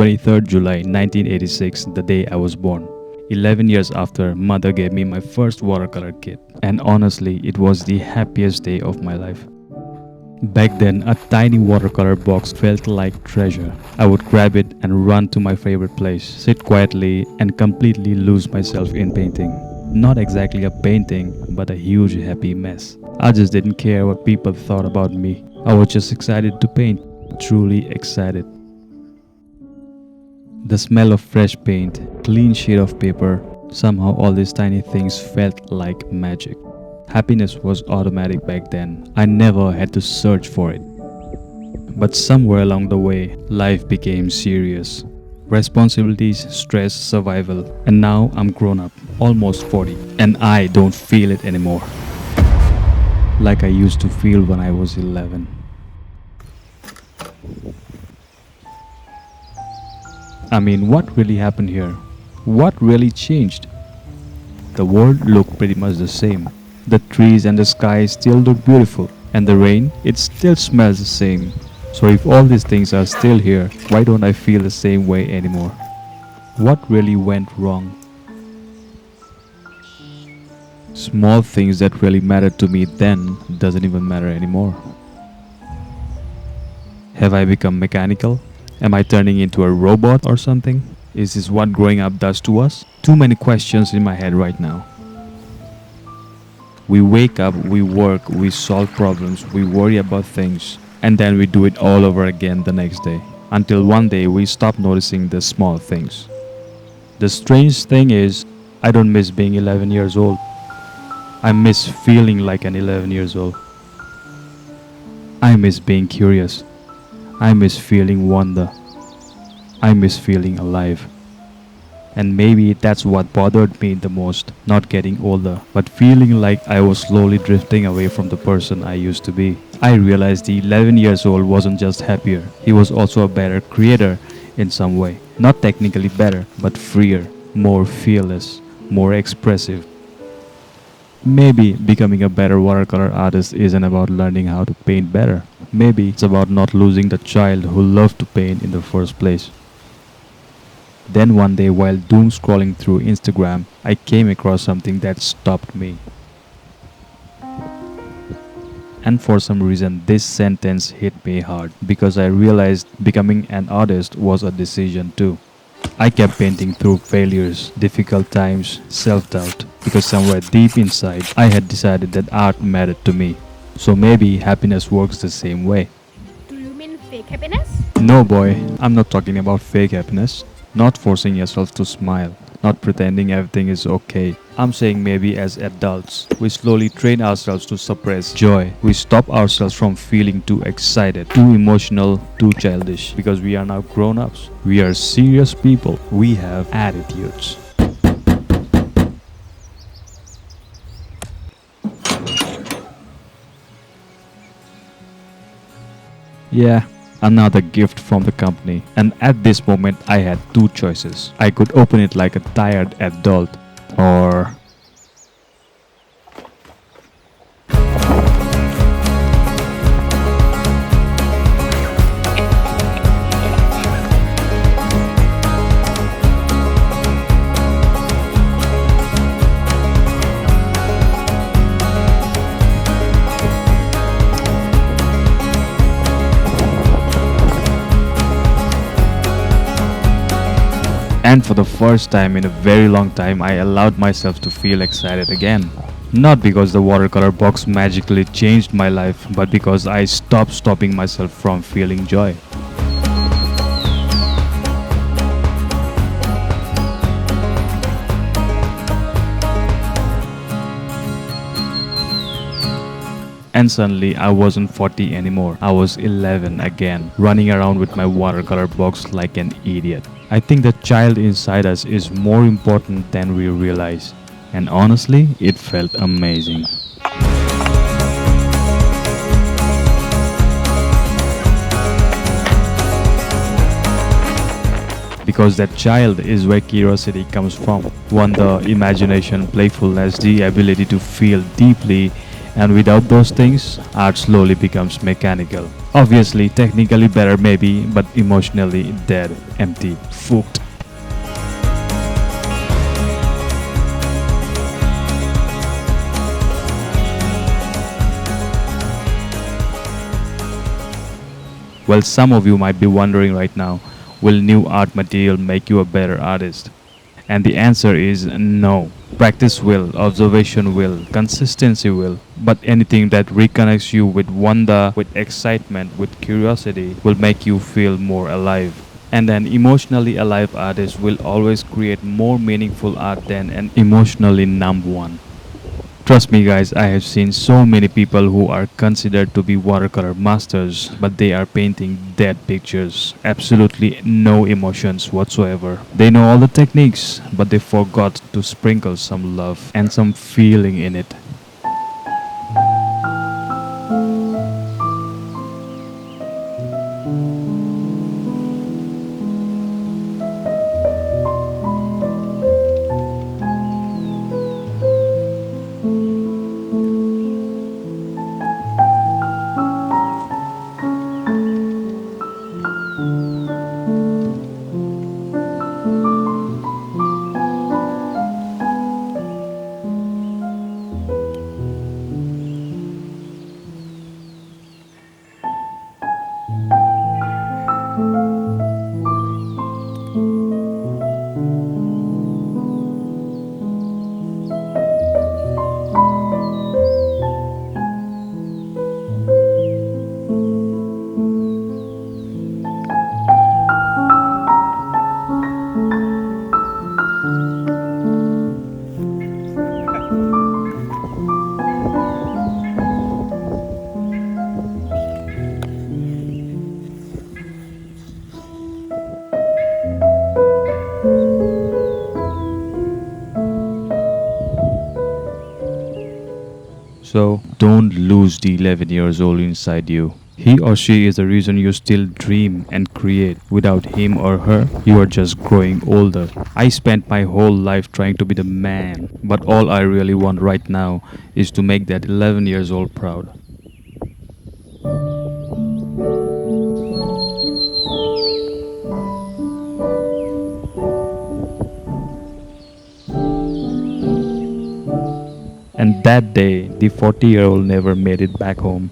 23rd July 1986, the day I was born. 11 years after, mother gave me my first watercolor kit. And honestly, it was the happiest day of my life. Back then, a tiny watercolor box felt like treasure. I would grab it and run to my favorite place, sit quietly and completely lose myself in painting. Not exactly a painting, but a huge happy mess. I just didn't care what people thought about me. I was just excited to paint, truly excited. The smell of fresh paint, clean sheet of paper, somehow all these tiny things felt like magic. Happiness was automatic back then. I never had to search for it. But somewhere along the way, life became serious. Responsibilities, stress, survival. And now I'm grown up, almost 40. And I don't feel it anymore. Like I used to feel when I was 11. I mean, what really happened here? What really changed? The world looked pretty much the same. The trees and the sky still look beautiful, and the rain, it still smells the same. So if all these things are still here, why don't I feel the same way anymore? What really went wrong? Small things that really mattered to me then doesn't even matter anymore. Have I become mechanical? Am I turning into a robot or something? Is this what growing up does to us? Too many questions in my head right now. We wake up, we work, we solve problems, we worry about things, and then we do it all over again the next day. Until one day we stop noticing the small things. The strange thing is, I don't miss being 11 years old. I miss feeling like an 11 years old. I miss being curious. I miss feeling wonder. I miss feeling alive. And maybe that's what bothered me the most, not getting older, but feeling like I was slowly drifting away from the person I used to be. I realized the 11 years old wasn't just happier, he was also a better creator in some way. Not technically better, but freer, more fearless, more expressive. Maybe becoming a better watercolor artist isn't about learning how to paint better. Maybe it's about not losing the child who loved to paint in the first place. Then one day while doom scrolling through Instagram, I came across something that stopped me. And for some reason this sentence hit me hard because I realized becoming an artist was a decision too. I kept painting through failures, difficult times, self-doubt, because somewhere deep inside I had decided that art mattered to me. So maybe happiness works the same way. Do you mean fake happiness? No boy, I'm not talking about fake happiness. Not forcing yourself to smile, not pretending everything is okay. I'm saying maybe as adults, we slowly train ourselves to suppress joy. We stop ourselves from feeling too excited, too emotional, too childish, because we are now grown-ups. We are serious people. We have attitudes. Yeah. Another gift from the company, and at this moment I had two choices. I could open it like a tired adult, or and for the first time in a very long time, I allowed myself to feel excited again. Not because the watercolor box magically changed my life, but because I stopped stopping myself from feeling joy. And suddenly I wasn't 40 anymore. I was 11 again, running around with my watercolor box like an idiot. I think the child inside us is more important than we realize. And honestly, it felt amazing. Because that child is where curiosity comes from. Wonder, imagination, playfulness, the ability to feel deeply. And without those things, art slowly becomes mechanical. Obviously, technically better maybe, but emotionally dead, empty, fucked. Well, some of you might be wondering right now, will new art material make you a better artist? And the answer is no. Practice will, observation will, consistency will, but anything that reconnects you with wonder, with excitement, with curiosity will make you feel more alive. And an emotionally alive artist will always create more meaningful art than an emotionally numb one. Trust me, guys, I have seen so many people who are considered to be watercolor masters, but they are painting dead pictures. Absolutely no emotions whatsoever. They know all the techniques, but they forgot to sprinkle some love and some feeling in it. So don't lose the 11 years old inside you. He or she is the reason you still dream and create. Without him or her, you are just growing older. I spent my whole life trying to be the man, but all I really want right now is to make that 11 years old proud. And that day, the 40-year-old never made it back home.